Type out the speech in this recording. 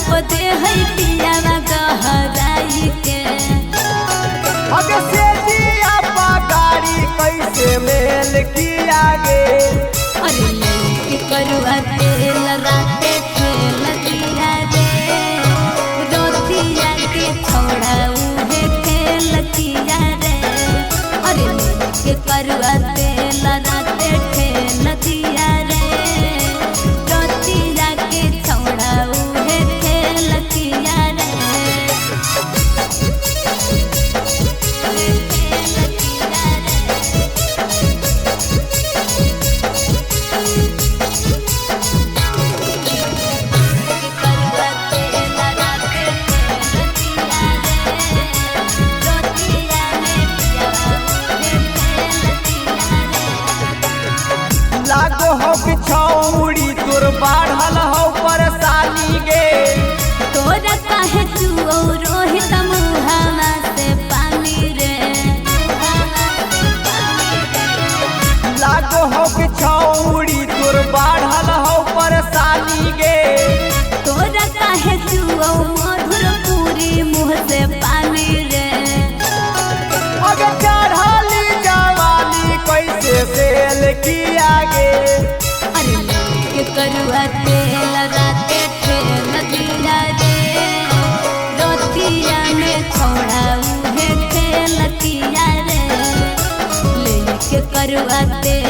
पदे है पियावा गहराई के अगे से दिया गाड़ी कैसे मेल किया गे। अरे लड़की करुआ तेल राते खेल दिया रे रोतिया के छोड़ा उहे खेल किया रे। अरे लड़की करुआ तेल राते खेल दिया रे रोतिया के छोड़ा उहे खेल किया रे। लागो हो बिछौड़ी तोर बाढ़ल हो परेशानी गे। तोरा काहे चुओ रोहित मुहावा से पानी रे। लागो हो बिछौड़ी तोर बाढ़ल हो परेशानी गे। तोरा काहे चुओ मधुर पूरी मुँह से पानी रे। अगे चढ़ली जवानी कैसे सेल किया गे। अरे लड़के करुआ तेल राते खेल दिया रे रोतिया में छोड़ा उहे खेल किया रे। लड़के करुआ तेल